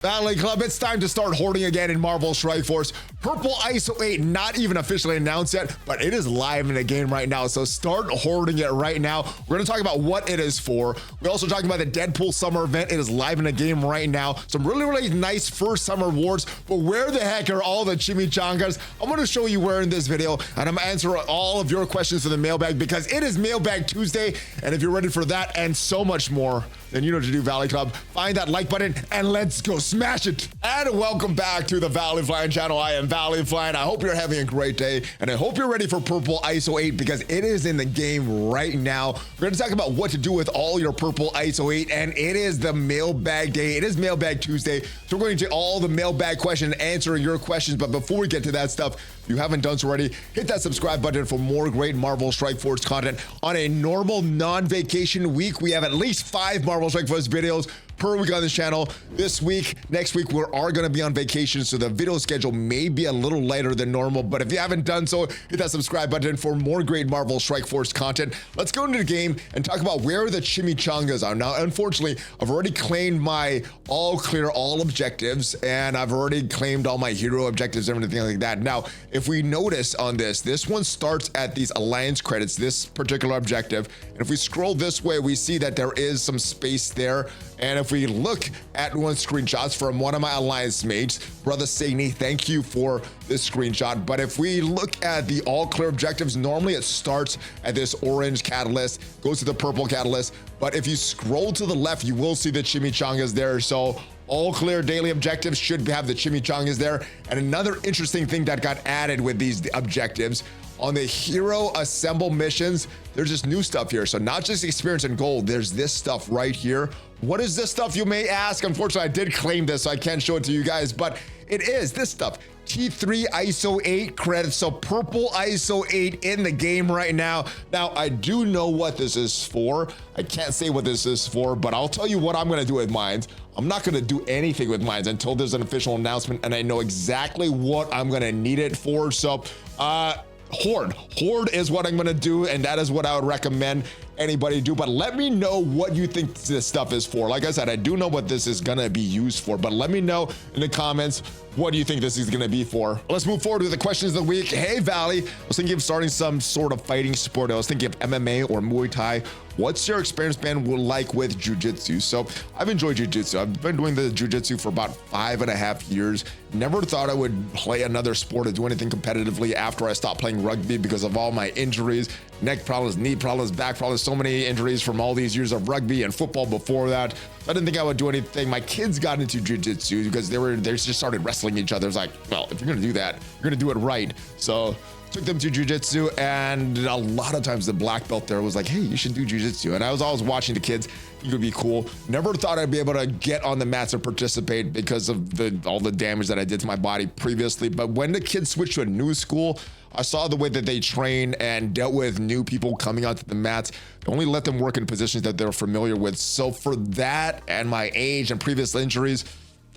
Valley Club, it's time to start hoarding again in Marvel Strike Force. Purple ISO 8, not even officially announced yet, but it is live in the game right now, so start hoarding it right now. We're going to talk about what it is for. We're also talking about the Deadpool summer event. It is live in the game right now. Some really nice first summer rewards, but where the heck are all the Chimichangas? I'm going to show you where in this video, and I'm going to answer all of your questions for the mailbag because it is Mailbag Tuesday, and if you're ready for that and so much more, then you know what to do, Valley Club. Find that like button and let's go smash it. And welcome back to the ValleyFlyin channel. I am ValleyFlyin. I hope you're having a great day, and I hope you're ready for Purple ISO 8 because it is in the game right now. We're going to talk about what to do with all your Purple ISO 8, and it is the mailbag day. It is Mailbag Tuesday, so we're going to all the mailbag questions and answering your questions. But before we get to that stuff, if you haven't done so already, hit that subscribe button for more great Marvel Strike Force content. On a normal non-vacation week, we have at least 5 Marvel Strike Force videos per week on this channel. This week, next week, we are going to be on vacation, so the video schedule may be a little lighter than normal, but if you haven't done so, hit that subscribe button for more great Marvel Strike Force content. Let's go into the game and talk about where the Chimichangas are. Now, unfortunately, I've already claimed my all clear all objectives, and I've already claimed all my hero objectives and everything like that. Now, if we notice on this one starts at these alliance credits, this particular objective, and if we scroll this way, we see that there is some space there. And if we look at one screenshots from one of my alliance mates, Brother Saini, thank you for this screenshot. But if we look at the all clear objectives, normally it starts at this orange catalyst, goes to the purple catalyst. But if you scroll to the left, you will see the Chimichangas there. So all clear daily objectives should have the Chimichangas there. And another interesting thing that got added with these objectives, on the hero assemble missions, there's just new stuff here. So not just experience and gold, there's this stuff right here. What is this stuff, you may ask? Unfortunately, I did claim this, so I can't show it to you guys, but it is this stuff. T3 ISO 8 credits, so purple ISO 8 in the game right now. Now, I do know what this is for. I can't say what this is for, but I'll tell you what I'm gonna do with mines. I'm not gonna do anything with mines until there's an official announcement and I know exactly what I'm gonna need it for. So, HOARD is what I'm gonna do, and that is what I would recommend anybody do. But let me know what you think this stuff is for. Like I said, I do know what this is gonna be used for, but let me know in the comments, what do you think this is gonna be for? Let's move forward with the questions of the week. Hey Valley, I was thinking of starting some sort of fighting sport. I was thinking of MMA or Muay Thai. What's your experience been like with jiu-jitsu? So I've enjoyed jiu-jitsu. I've been doing the jiu-jitsu for about 5.5 years. Never thought I would play another sport or do anything competitively after I stopped playing rugby because of all my injuries, neck problems, knee problems, back problems, so many injuries from all these years of rugby and football before that. I didn't think I would do anything. My kids got into jiu-jitsu because they just started wrestling each other. It's like, well, if you're gonna do that, you're gonna do it right. So took them to jiu-jitsu, and a lot of times the black belt there was like, hey, you should do jiu-jitsu. And I was always watching the kids. It would be cool. Never thought I'd be able to get on the mats and participate because of all the damage that I did to my body previously. But when the kids switched to a new school, I saw the way that they train and dealt with new people coming onto the mats. They only let them work in positions that they're familiar with. So for that and my age and previous injuries,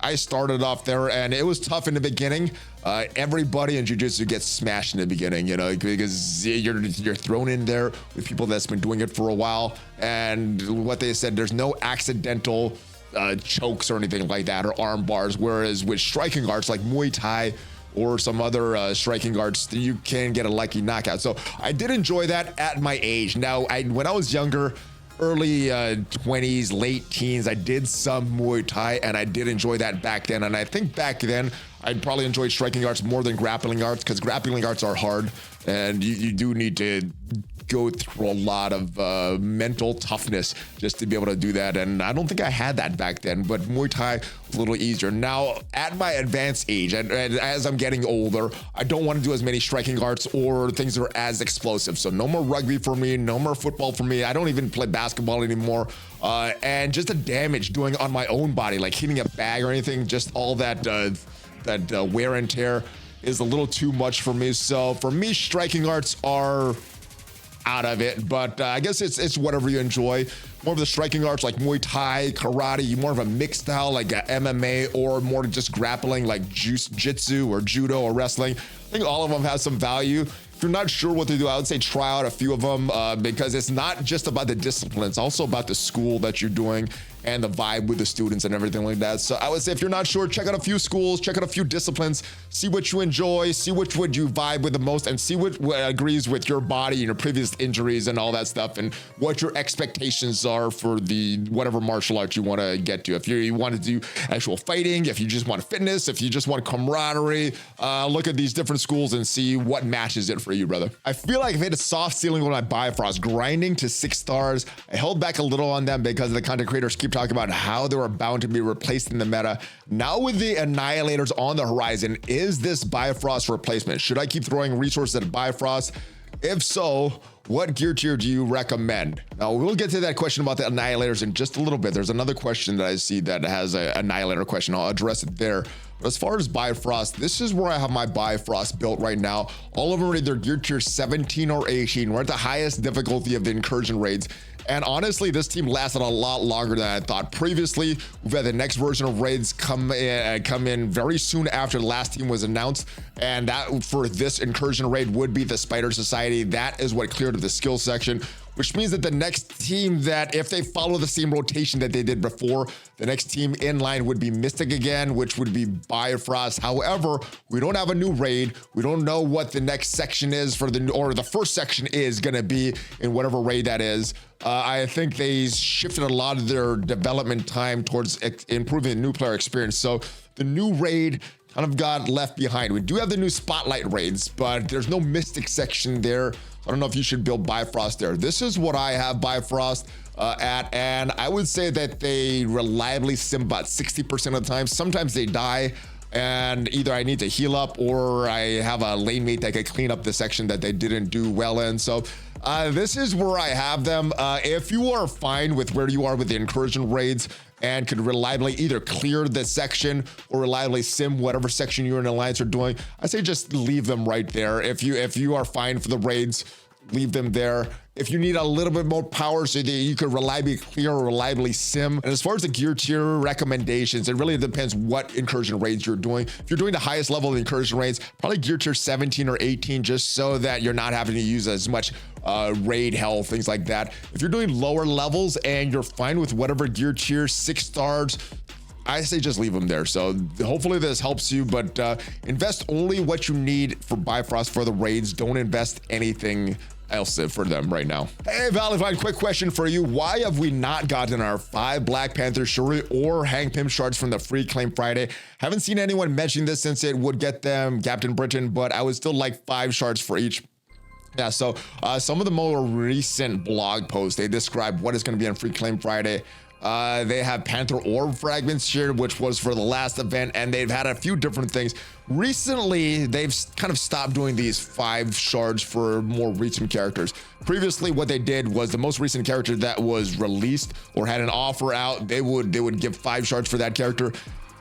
I started off there, and it was tough in the beginning. Everybody in jiu-jitsu gets smashed in the beginning, you know, because you're thrown in there with people that's been doing it for a while. And what they said, there's no accidental chokes or anything like that, or arm bars. Whereas with striking arts like Muay Thai or some other striking arts, you can get a lucky knockout. So I did enjoy that at my age. Now, when I was younger, early 20s, late teens, I did some Muay Thai, and I did enjoy that back then. And I think back then, I'd probably enjoyed striking arts more than grappling arts, because grappling arts are hard, and you do need to go through a lot of mental toughness just to be able to do that. And I don't think I had that back then, but Muay Thai was a little easier. Now, at my advanced age, and as I'm getting older, I don't want to do as many striking arts or things that are as explosive. So no more rugby for me, no more football for me. I don't even play basketball anymore. And just the damage doing on my own body, like hitting a bag or anything, just all that wear and tear is a little too much for me. So for me, striking arts are out of it, but I guess it's whatever you enjoy. More of the striking arts like Muay Thai, karate, more of a mixed style like MMA, or more just grappling like jiu-jitsu or judo or wrestling. I think all of them have some value. If you're not sure what to do, I would say try out a few of them because it's not just about the discipline. It's also about the school that you're doing and the vibe with the students and everything like that. So I would say if you're not sure, check out a few schools, check out a few disciplines, see what you enjoy, see which would you vibe with the most, and see what agrees with your body and your previous injuries and all that stuff, and what your expectations are for the whatever martial art you want to get to. If you want to do actual fighting, if you just want fitness, if you just want camaraderie, look at these different schools and see what matches it for you, brother. I feel like I've hit a soft ceiling with my Bifrost, grinding to 6 stars. I held back a little on them because the content creators keep talking about how they were bound to be replaced in the meta. Now with the Annihilators on the horizon, is this Bifrost replacement? Should I keep throwing resources at Bifrost? If so, what gear tier do you recommend? Now, we'll get to that question about the Annihilators in just a little bit. There's another question that I see that has an Annihilator question. I'll address it there. But as far as Bifrost, this is where I have my Bifrost built right now. All of them are either gear tier 17 or 18. We're at the highest difficulty of the incursion raids. And honestly, this team lasted a lot longer than I thought. Previously, we've had the next version of raids come in very soon after the last team was announced. And that for this incursion raid would be the Spider Society. That is what cleared the skill section, which means that the next team that, if they follow the same rotation that they did before, the next team in line would be Mystic again, which would be Bifrost. However, we don't have a new raid. We don't know what the next section is for the first section is gonna be in whatever raid that is. I think they shifted a lot of their development time towards improving the new player experience. So the new raid kind of got left behind. We do have the new Spotlight raids, but there's no Mystic section there. I don't know if you should build Bifrost there. This is what I have Bifrost at, and I would say that they reliably sim about 60% of the time. Sometimes they die, and either I need to heal up or I have a lane mate that can clean up the section that they didn't do well in. So this is where I have them. If you are fine with where you are with the incursion raids and could reliably either clear the section or reliably sim whatever section you and Alliance are doing, I say just leave them right there. If you are fine for the raids, leave them there. If you need a little bit more power so that you could reliably clear or reliably sim. And as far as the gear tier recommendations, it really depends what incursion raids you're doing. If you're doing the highest level of incursion raids, probably gear tier 17 or 18, just so that you're not having to use as much raid health, things like that. If you're doing lower levels and you're fine with whatever gear tier, 6 stars, I say just leave them there. So hopefully this helps you, but invest only what you need for Bifrost for the raids. Don't invest anything else for them right now. Hey, ValleyFlyin, quick question for you. Why have we not gotten our 5 Black Panther Shuri or Hank Pym shards from the free claim Friday? Haven't seen anyone mention this since it would get them Captain Britain, but I would still like 5 shards for each. Yeah, so some of the more recent blog posts, they describe what is going to be on free claim Friday. They have Panther Orb fragments here, which was for the last event, and they've had a few different things. Recently, they've kind of stopped doing these 5 shards for more recent characters. Previously, what they did was the most recent character that was released or had an offer out, they would give 5 shards for that character.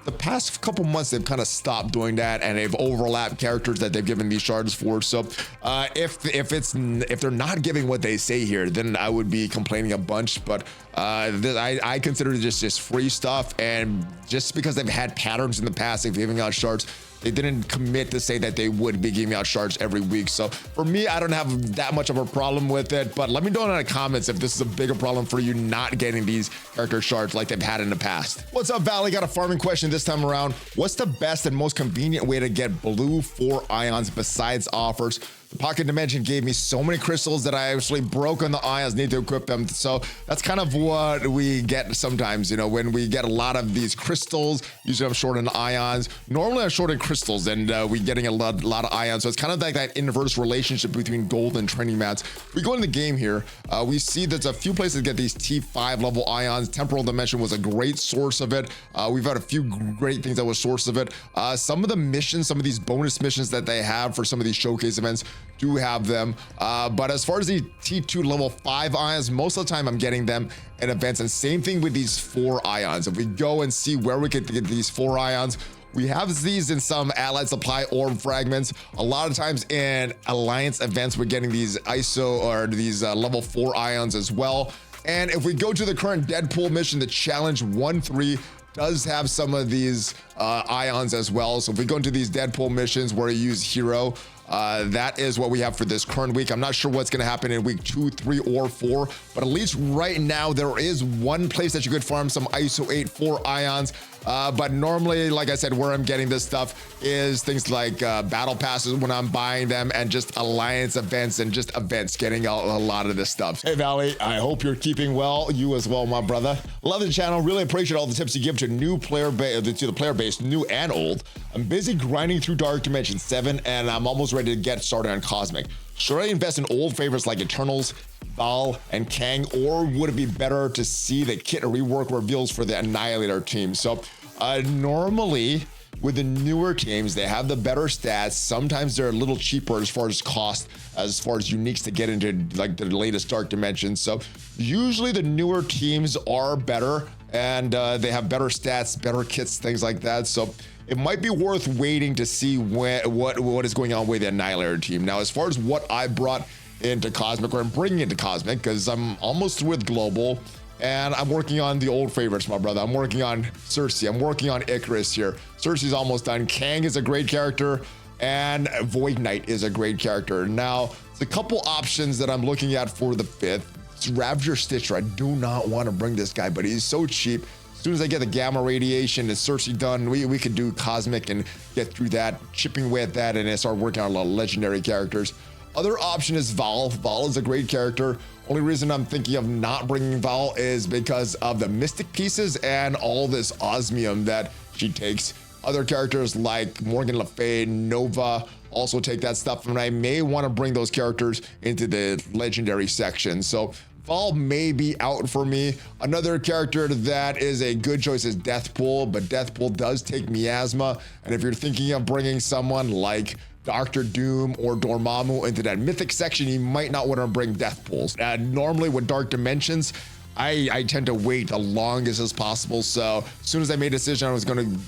The past couple months, they've kind of stopped doing that, and they've overlapped characters that they've given these shards for. So if they're not giving what they say here, then I would be complaining a bunch. But I consider this just free stuff, and just because they've had patterns in the past of giving out shards, they didn't commit to say that they would be giving out shards every week. So for me, I don't have that much of a problem with it, but let me know in the comments if this is a bigger problem for you not getting these character shards like they've had in the past. What's up, Valley? Got a farming question this time around. What's the best and most convenient way to get blue 4 ions besides offers? The Pocket Dimension gave me so many crystals that I actually broke on the ions, need to equip them. So that's kind of what we get sometimes, you know, when we get a lot of these crystals. Usually I'm short on ions. Normally I'm short on crystals, and we're getting a lot of ions. So it's kind of like that inverse relationship between gold and training mats. We go in the game here, we see there's a few places to get these T5 level ions. Temporal Dimension was a great source of it. We've had a few great things that was source of it. Some of the missions, some of these bonus missions that they have for some of these showcase events do have them, but as far as the T2 level 5 ions, most of the time I'm getting them in events. And same thing with these 4 ions. If we go and see where we could get these 4 ions, we have these in some allied supply orb fragments. A lot of times in alliance events, we're getting these ISO or these level 4 ions as well. And if we go to the current Deadpool mission, the challenge 1-3 does have some of these ions as well. So if we go into these Deadpool missions where you use hero, That is what we have for this current week. I'm not sure what's going to happen in week 2, 3, or 4, but at least right now there is one place that you could farm some ISO 8 4 ions. But normally, like I said, where I'm getting this stuff is things like battle passes when I'm buying them, and just alliance events and just events, getting a lot of this stuff. Hey Valley, I hope you're keeping well. You as well, my brother. Love the channel. Really appreciate all the tips you give to the player base, new and old. I'm busy grinding through Dark Dimension 7, and I'm almost ready to get started on Cosmic. Should I invest in old favorites like Eternals, Val, and Kang, or would it be better to see the kit rework reveals for the Annihilator team? So normally with the newer teams, they have the better stats. Sometimes they're a little cheaper as far as cost, as far as uniques to get into like the latest Dark Dimensions. So usually the newer teams are better, and they have better stats, better kits, things like that. So it might be worth waiting to see what is going on with the Annihilator team. Now, as far as what I brought into Cosmic, or I'm bringing into Cosmic, because I'm almost through with Global, and I'm working on the old favorites, my brother. I'm working on Cersei. I'm working on Icarus here. Cersei's almost done. Kang is a great character, and Void Knight is a great character. Now, there's a couple options that I'm looking at for the 5th. It's Ravager Stitcher. I do not want to bring this guy, but he's so cheap. As soon as I get the gamma radiation and Cersei done, we could do Cosmic and get through that, chipping away at that, and start working on a lot of legendary characters. Other option is Val. Val is a great character. Only reason I'm thinking of not bringing Val is because of the mystic pieces and all this osmium that she takes. Other characters like Morgan Le Fay, Nova also take that stuff, and I may want to bring those characters into the legendary section. So Val may be out for me. Another character that is a good choice is Deathpool, but Deathpool does take miasma, and if you're thinking of bringing someone like Dr. Doom or Dormammu into that mythic section, you might not want to bring Deathpools. Normally with Dark Dimensions, I tend to wait the longest as possible. So as soon as I made a decision I was going to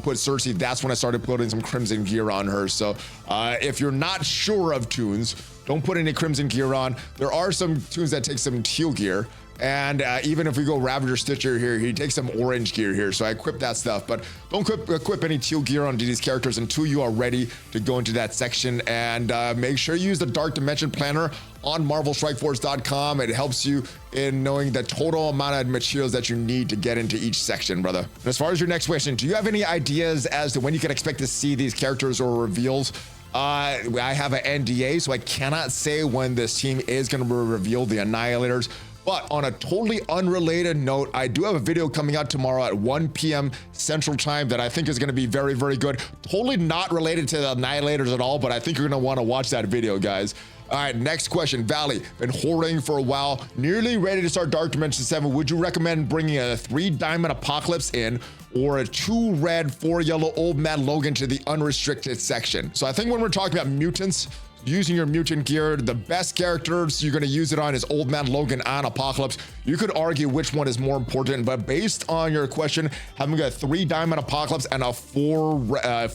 put Cersei, that's when I started putting some Crimson gear on her. So if you're not sure of tunes, don't put any Crimson gear on. There are some tunes that take some teal gear. And even if we go Ravager Stitcher here, he takes some orange gear here. So I equip that stuff, but don't equip any teal gear onto these characters until you are ready to go into that section. And make sure you use the Dark Dimension Planner on MarvelStrikeForce.com. It helps you in knowing the total amount of materials that you need to get into each section, brother. And as far as your next question, do you have any ideas as to when you can expect to see these characters or reveals? I have an NDA, so I cannot say when this team is going to be revealed, the Annihilators. But on a totally unrelated note, I do have a video coming out tomorrow at 1 p.m. Central Time that I think is going to be very, very good. Totally not related to the Annihilators at all, but I think you're going to want to watch that video, guys. All right, next question. Valley, been hoarding for a while, nearly ready to start Dark Dimension 7. Would you recommend bringing a 3-diamond Apocalypse in, or a 2-red, 4-yellow Old Man Logan to the unrestricted section? So I think when we're talking about mutants, using your mutant gear, the best characters you're going to use it on is Old Man Logan and Apocalypse. You could argue which one is more important, but based on your question, having a 3-diamond Apocalypse and a 2-red,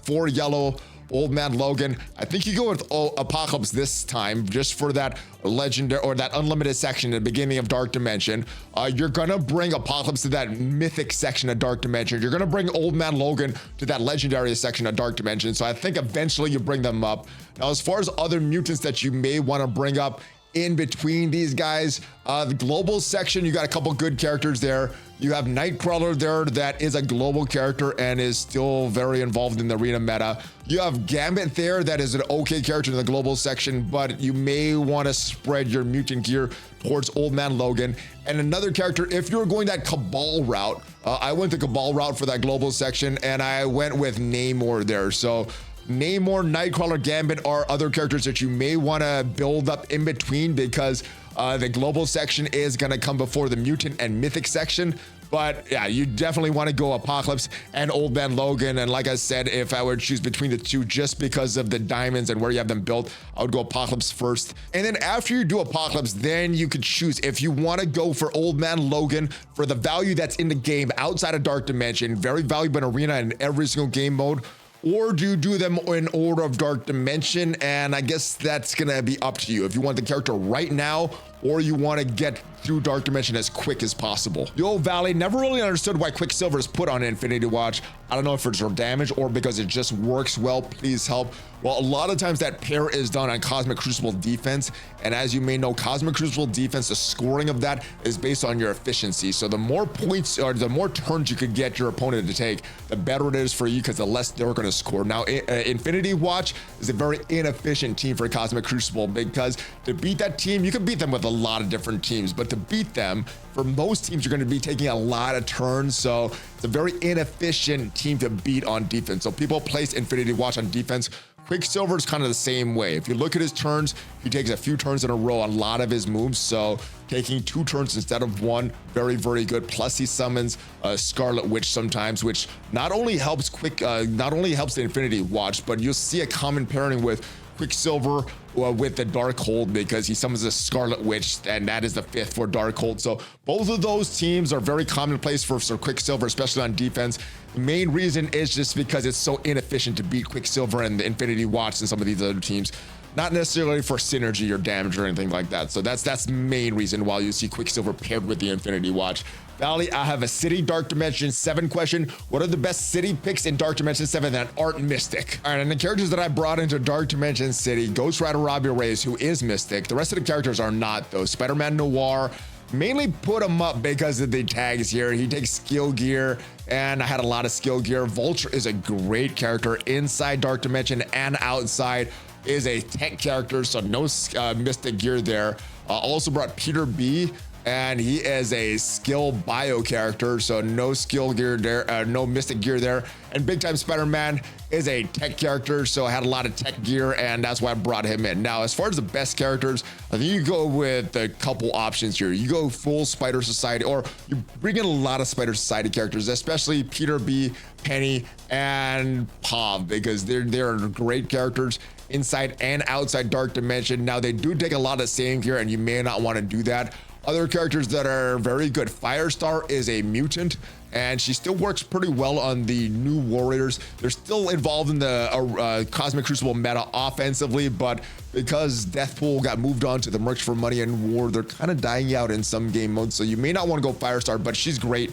4-yellow Old Man Logan, I think you go with Apocalypse this time, just for that legendary or that unlimited section at the beginning of Dark Dimension. You're gonna bring Apocalypse to that mythic section of Dark Dimension. You're gonna bring Old Man Logan to that legendary section of Dark Dimension. So I think eventually you bring them up. Now, as far as other mutants that you may want to bring up in between these guys, the global section, you got a couple good characters there. You have Nightcrawler there that is a global character and is still very involved in the arena meta. You have Gambit there that is an okay character in the global section, but you may want to spread your mutant gear towards Old Man Logan. And another character, if you're going that Cabal route, I went the Cabal route for that global section, and I went with Namor there. So Namor, Nightcrawler, Gambit are other characters that you may want to build up in between, because the global section is going to come before the mutant and mythic section. But yeah, you definitely want to go Apocalypse and Old Man Logan. And like I said, if I were to choose between the two, just because of the diamonds and where you have them built, I would go Apocalypse first. And then after you do Apocalypse, then you could choose if you want to go for Old Man Logan for the value that's in the game outside of Dark Dimension, very valuable in arena and every single game mode. Or do you do them in order of Dark Dimension? And I guess that's gonna be up to you. If you want the character right now, or you want to get through Dark Dimension as quick as possible. Yo, Valley, never really understood why Quicksilver is put on Infinity Watch. I don't know if it's for damage or because it just works well. Please help. Well, a lot of times that pair is done on Cosmic Crucible defense. And as you may know, Cosmic Crucible defense, the scoring of that is based on your efficiency. So the more points or the more turns you could get your opponent to take, the better it is for you because the less they're going to score. Now, Infinity Watch is a very inefficient team for Cosmic Crucible because to beat that team, you can beat them with a lot of different teams, but to beat them, for most teams, you're going to be taking a lot of turns. So it's a very inefficient team to beat on defense. So people place Infinity Watch on defense. Quicksilver is kind of the same way. If you look at his turns, he takes a few turns in a row on a lot of his moves. So taking 2 turns instead of 1, very, very good. Plus he summons Scarlet Witch sometimes, which not only helps the Infinity Watch, but you'll see a common pairing with Quicksilver with the Darkhold because he summons a Scarlet Witch, and that is the 5th for Darkhold. So both of those teams are very commonplace for Quicksilver, especially on defense. The main reason is just because it's so inefficient to beat Quicksilver and the Infinity Watch and some of these other teams. Not necessarily for synergy or damage or anything like that. So that's the main reason why you see Quicksilver paired with the Infinity Watch. Valley, I have a City Dark Dimension 7 question. What are the best city picks in Dark Dimension 7 that aren't Mystic? All right, and the characters that I brought into Dark Dimension City, Ghost Rider Robbie Reyes, who is Mystic. The rest of the characters are not, though. Spider-Man Noir, mainly put him up because of the tags here. He takes skill gear, and I had a lot of skill gear. Vulture is a great character inside Dark Dimension and outside. Is a tech character, so no mystic gear there. Also brought Peter B, and he is a skill bio character, so no skill gear there, no mystic gear there. And Big Time Spider-Man is a tech character, so I had a lot of tech gear, and that's why I brought him in. Now, as far as the best characters, I think you go with a couple options here. You go full Spider Society, or you bring in a lot of Spider Society characters, especially Peter B, Penny, and Pav, because they're great characters inside and outside Dark Dimension. Now, they do take a lot of same gear, and you may not want to do that. Other characters that are very good. Firestar is a mutant, and she still works pretty well on the new Warriors. They're still involved in the Cosmic Crucible meta offensively, but because Deathpool got moved on to the Mercs for Money and War, they're kind of dying out in some game modes. So you may not want to go Firestar, but she's great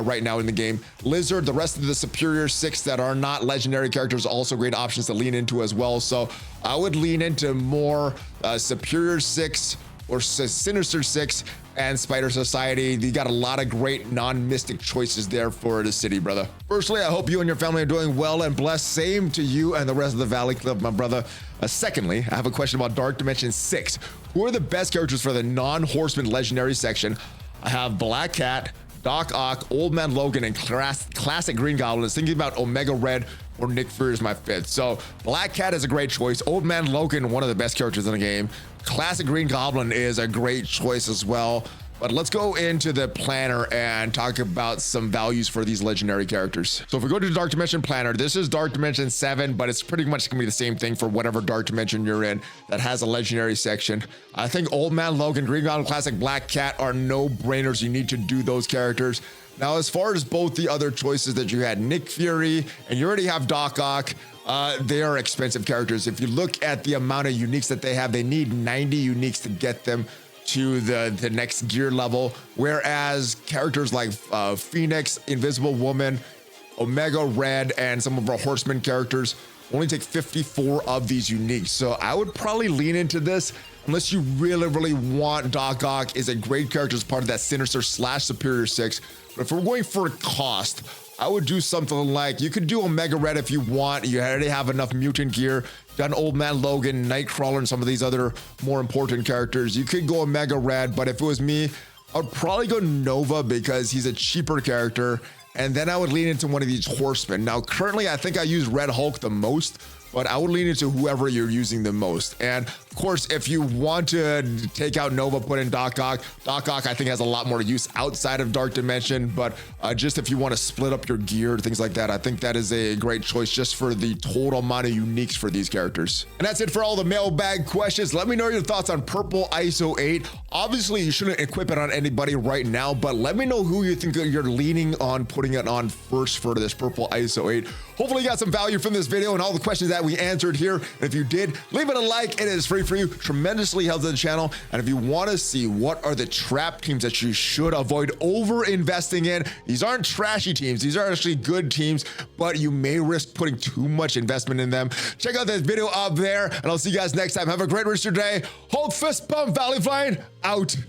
right now in the game. Lizard, the rest of the Superior 6 that are not legendary characters, also great options to lean into as well. So I would lean into more Superior 6 or Sinister 6 and Spider Society. You got a lot of great non-mystic choices there for the city, brother. Firstly, I hope you and your family are doing well and blessed. Same to you and the rest of the Valley Club, my brother. Secondly, I have a question about Dark Dimension 6. Who are the best characters for the non-Horseman Legendary section? I have Black Cat, Doc Ock, Old Man Logan, and Classic Green Goblin. I was thinking about Omega Red or Nick Fury is my 5th. So Black Cat is a great choice. Old Man Logan, one of the best characters in the game. Classic Green Goblin is a great choice as well. But let's go into the planner and talk about some values for these legendary characters. So if we go to the Dark Dimension planner, this is Dark Dimension 7, but it's pretty much gonna be the same thing for whatever Dark Dimension you're in that has a legendary section. I think Old Man Logan, Green Goblin, Classic, Black Cat are no-brainers. You need to do those characters. Now, as far as both the other choices that you had, Nick Fury, and you already have Doc Ock, they are expensive characters. If you look at the amount of uniques that they have, they need 90 uniques to get them to the next gear level, whereas characters like Phoenix, Invisible Woman, Omega Red, and some of our Horseman characters only take 54 of these uniques. So I would probably lean into this unless you really, really want. Doc Ock is a great character as part of that Sinister / Superior 6. But if we're going for cost, I would do something like, you could do Omega Red if you want. You already have enough mutant gear. Done Old Man Logan, Nightcrawler, and some of these other more important characters. You could go Omega Red, but if it was me, I would probably go Nova because he's a cheaper character. And then I would lean into one of these Horsemen. Now, currently, I think I use Red Hulk the most, but I would lean into whoever you're using the most. And of course, if you want to take out Nova, put in Doc Ock. Doc Ock, I think, has a lot more use outside of Dark Dimension, but just if you want to split up your gear, things like that, I think that is a great choice just for the total amount of uniques for these characters. And that's it for all the mailbag questions. Let me know your thoughts on Purple ISO 8. Obviously, you shouldn't equip it on anybody right now, but let me know who you think you're leaning on putting it on first for this Purple ISO 8. Hopefully you got some value from this video and all the questions that we answered here. And if you did, leave it a like. It is free for you, tremendously helps the channel. And if you want to see what are the trap teams that you should avoid over investing in, these aren't trashy teams, these are actually good teams, but you may risk putting too much investment in them. Check out this video up there, and I'll see you guys next time. Have a great rest of your day. Hold fist pump, ValleyFlyin out.